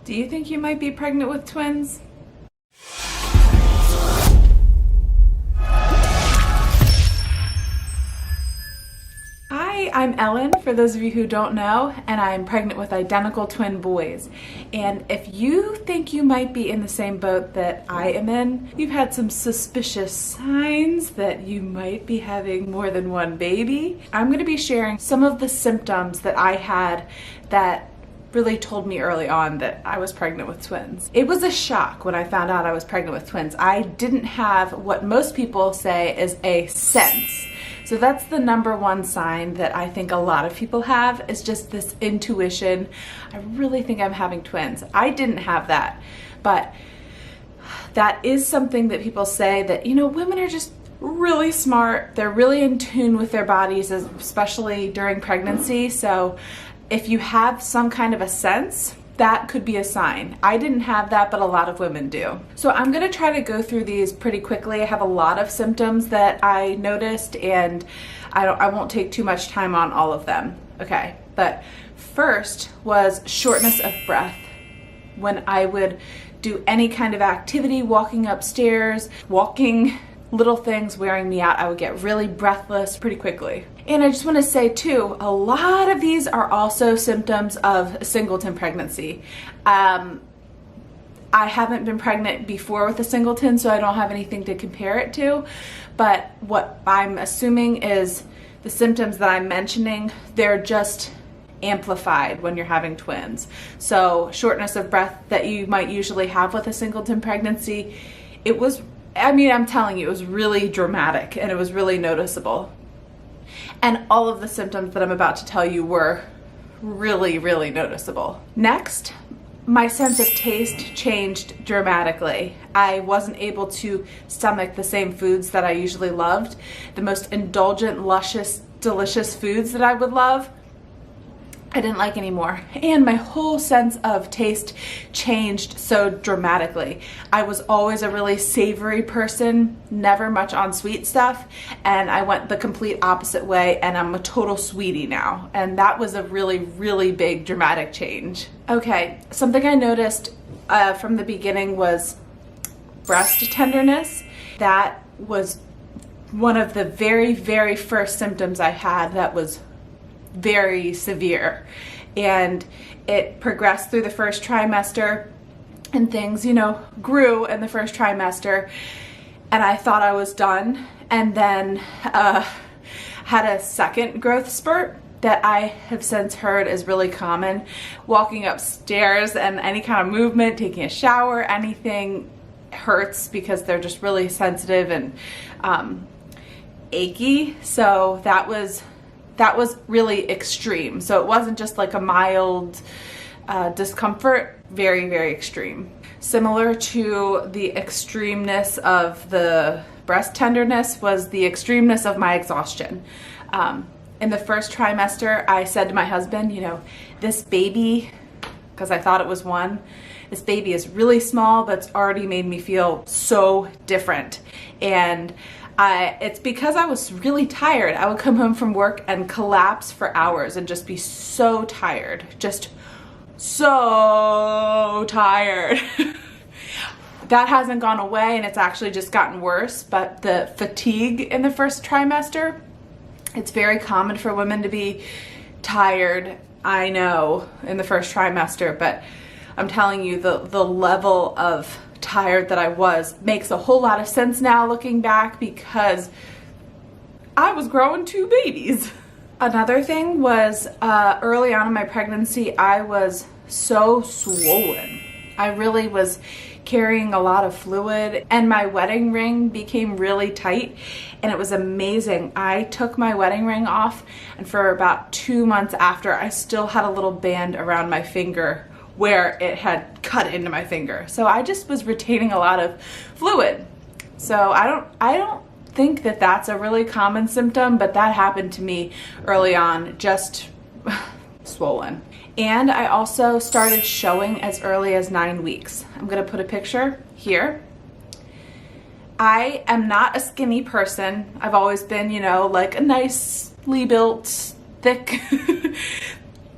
Do you think you might be pregnant with twins? Hi, I'm Ellen, for those of you who don't know, and I'm pregnant with identical twin boys. And if you think you might be in the same boat that I am in, you've had some suspicious signs that you might be having more than one baby, I'm going to be sharing some of the symptoms that I had that really told me early on that I was pregnant with twins. It was a shock when I found out I was pregnant with twins. I didn't have what most people say is a sense. So that's the number one sign that I think a lot of people have, is just this intuition. I really think I'm having twins. I didn't have that, but that is something that people say, that, you know, women are just really smart. They're really in tune with their bodies, especially during pregnancy. So if you have some kind of a sense, that could be a sign. I didn't have that, but a lot of women do. So I'm gonna try to go through these pretty quickly. I have a lot of symptoms that I noticed, and I won't take too much time on all of them. Okay, but first was shortness of breath. When I would do any kind of activity, walking upstairs, walking, little things wearing me out, I would get really breathless pretty quickly. And I just want to say too, a lot of these are also symptoms of a singleton pregnancy. I haven't been pregnant before with a singleton, so I don't have anything to compare it to, but what I'm assuming is the symptoms that I'm mentioning, they're just amplified when you're having twins. So shortness of breath that you might usually have with a singleton pregnancy, it was, I mean, I'm telling you, it was really dramatic and it was really noticeable. And all of the symptoms that I'm about to tell you were really, really noticeable. Next, my sense of taste changed dramatically. I wasn't able to stomach the same foods that I usually loved. The most indulgent, luscious, delicious foods that I would love, I didn't like anymore. And my whole sense of taste changed so dramatically. I was always a really savory person, never much on sweet stuff, and I went the complete opposite way, and I'm a total sweetie now. And that was a really, really big dramatic change. Okay, something I noticed from the beginning was breast tenderness. That was one of the very, very first symptoms I had that was very severe, and it progressed through the first trimester, and things, you know, grew in the first trimester, and I thought I was done, and then had a second growth spurt that I have since heard is really common. Walking upstairs and any kind of movement, taking a shower, anything hurts because they're just really sensitive and achy. So that was really extreme. So it wasn't just like a mild discomfort, very, very extreme. Similar to the extremeness of the breast tenderness was the extremeness of my exhaustion. In the first trimester, I said to my husband, you know, this baby, because I thought it was one, this baby is really small, but it's already made me feel so different. And it's because I was really tired. I would come home from work and collapse for hours and just be so tired, just so tired. That hasn't gone away, and it's actually just gotten worse, but the fatigue in the first trimester, it's very common for women to be tired, I know, in the first trimester, but I'm telling you, the level of tired that I was makes a whole lot of sense now looking back, because I was growing two babies. Another thing was early on in my pregnancy, I was so swollen. I really was carrying a lot of fluid, and my wedding ring became really tight, and it was amazing. I took my wedding ring off, and for about 2 months after, I still had a little band around my finger where it had cut into my finger. So I just was retaining a lot of fluid. So I don't think that that's a really common symptom, but that happened to me early on, just swollen. And I also started showing as early as 9 weeks. I'm gonna put a picture here. I am not a skinny person. I've always been, you know, like a nicely built, thick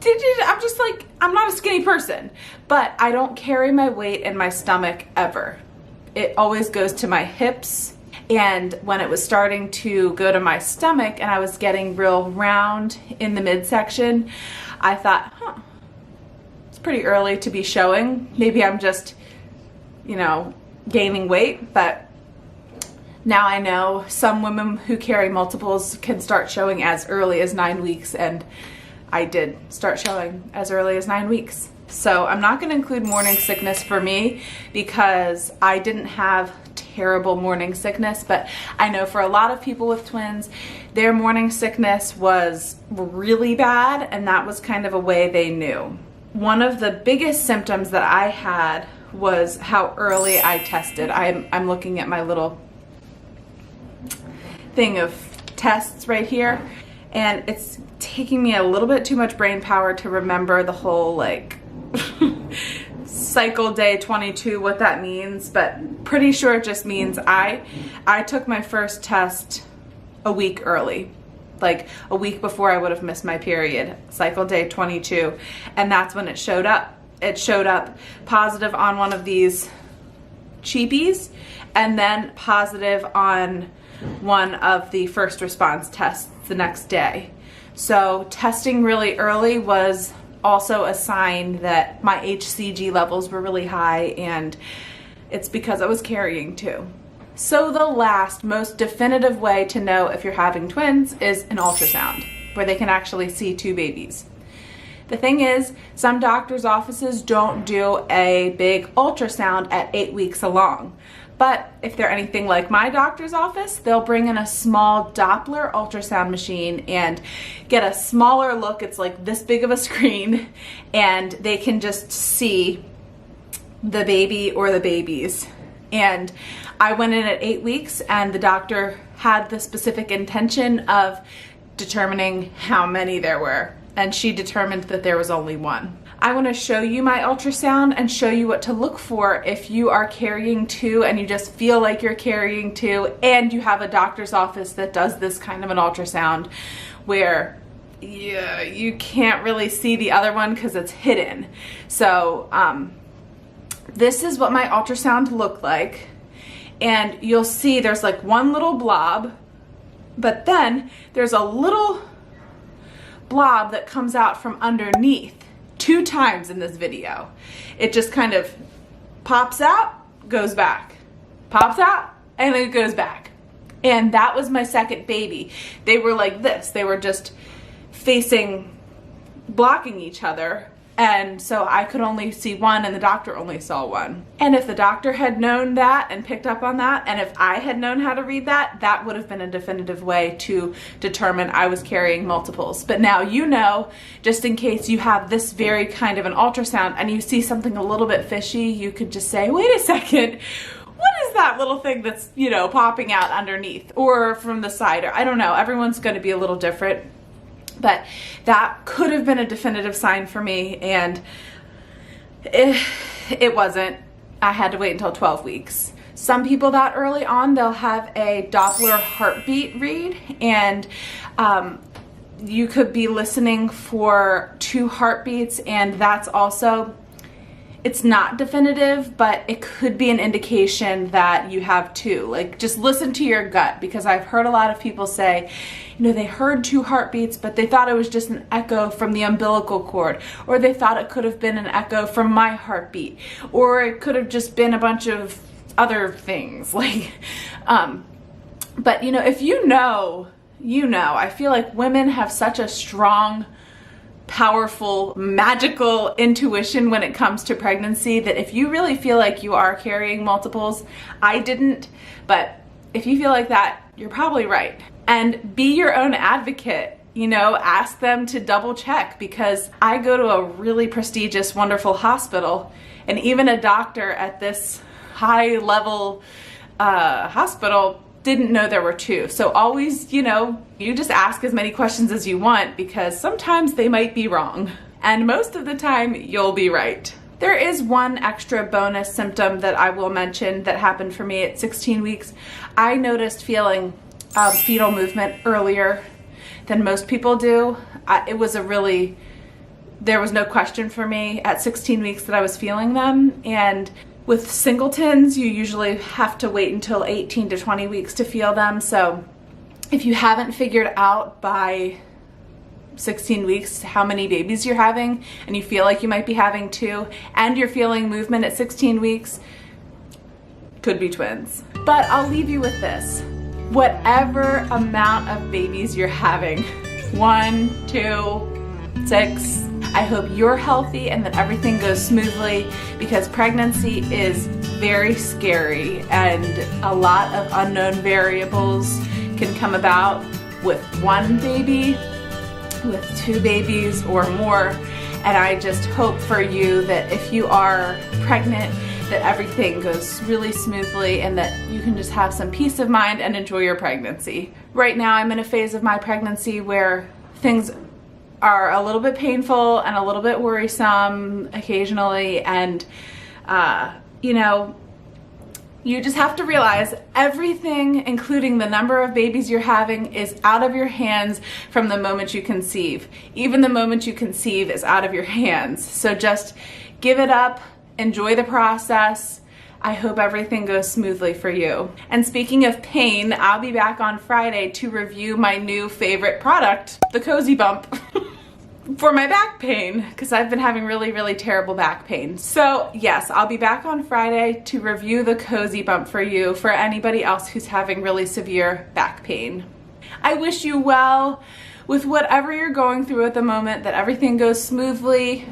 I'm just like, I'm not a skinny person, but I don't carry my weight in my stomach ever. It always goes to my hips. And when it was starting to go to my stomach and I was getting real round in the midsection, I thought, it's pretty early to be showing. Maybe I'm just, you know, gaining weight. But now I know some women who carry multiples can start showing as early as 9 weeks, and I did start showing as early as 9 weeks. So I'm not going to include morning sickness for me because I didn't have terrible morning sickness, but I know for a lot of people with twins, their morning sickness was really bad, and that was kind of a way they knew. One of the biggest symptoms that I had was how early I tested. I'm looking at my little thing of tests right here, and it's taking me a little bit too much brain power to remember the whole like cycle day 22, what that means, but pretty sure it just means I took my first test a week early, like a week before I would have missed my period, cycle day 22, and that's when it showed up. It showed up positive on one of these cheapies and then positive on one of the first response tests the next day. So testing really early was also a sign that my HCG levels were really high, and it's because I was carrying too. So the last, most definitive way to know if you're having twins is an ultrasound, where they can actually see two babies. The thing is, some doctors' offices don't do a big ultrasound at 8 weeks along. But if they're anything like my doctor's office, they'll bring in a small Doppler ultrasound machine and get a smaller look. It's like this big of a screen, and they can just see the baby or the babies. And I went in at 8 weeks, and the doctor had the specific intention of determining how many there were, and she determined that there was only one. I want to show you my ultrasound and show you what to look for if you are carrying two and you just feel like you're carrying two, and you have a doctor's office that does this kind of an ultrasound where you can't really see the other one because it's hidden. So this is what my ultrasound looked like, and you'll see there's like one little blob, but then there's a little blob that comes out from underneath 2 times in this video. It just kind of pops out, goes back, pops out, and then it goes back. And that was my second baby. They were like this. They were just facing, blocking each other. And so I could only see one, and the doctor only saw one. And if the doctor had known that and picked up on that, and if I had known how to read that, that would have been a definitive way to determine I was carrying multiples. But now you know, just in case you have this very kind of an ultrasound and you see something a little bit fishy, you could just say, wait a second, what is that little thing that's, you know, popping out underneath or from the side? Or I don't know, everyone's going to be a little different. But that could have been a definitive sign for me, and it wasn't. I had to wait until 12 weeks. Some people that early on, they'll have a Doppler heartbeat read, and you could be listening for 2 heartbeats, and that's also, it's not definitive, but it could be an indication that you have 2. Like, just listen to your gut, because I've heard a lot of people say, you know, they heard 2 heartbeats, but they thought it was just an echo from the umbilical cord, or they thought it could have been an echo from my heartbeat, or it could have just been a bunch of other things. Like, but you know, if you know, you know. I feel like women have such a strong, powerful, magical intuition when it comes to pregnancy that if you really feel like you are carrying multiples, I didn't, but if you feel like that, you're probably right. And be your own advocate. You know, ask them to double check, because I go to a really prestigious, wonderful hospital, and even a doctor at this high level hospital didn't know there were 2. So always, you know, you just ask as many questions as you want, because sometimes they might be wrong. And most of the time, you'll be right. There is one extra bonus symptom that I will mention that happened for me at 16 weeks. I noticed feeling fetal movement earlier than most people do. It was a really there was no question for me at 16 weeks that I was feeling them. And with singletons, you usually have to wait until 18 to 20 weeks to feel them. So if you haven't figured out by 16 weeks how many babies you're having, and you feel like you might be having 2, and you're feeling movement at 16 weeks, could be twins. But I'll leave you with this. Whatever amount of babies you're having, 1, 2, 6, I hope you're healthy and that everything goes smoothly, because pregnancy is very scary and a lot of unknown variables can come about with 1 baby, with 2 babies or more. And I just hope for you that if you are pregnant, that everything goes really smoothly and that you can just have some peace of mind and enjoy your pregnancy. Right now I'm in a phase of my pregnancy where things are a little bit painful and a little bit worrisome occasionally, and you know, you just have to realize everything, including the number of babies you're having, is out of your hands from the moment you conceive. Even the moment you conceive is out of your hands. So just give it up, enjoy the process. I hope everything goes smoothly for you. And speaking of pain, I'll be back on Friday to review my new favorite product, the Cozy Bump. For my back pain, because I've been having really terrible back pain. So yes, I'll be back on Friday to review the Cozy Bump for you, for anybody else who's having really severe back pain. I wish you well with whatever you're going through at the moment, that everything goes smoothly.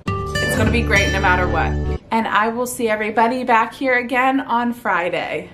It's gonna be great no matter what. And I will see everybody back here again on Friday.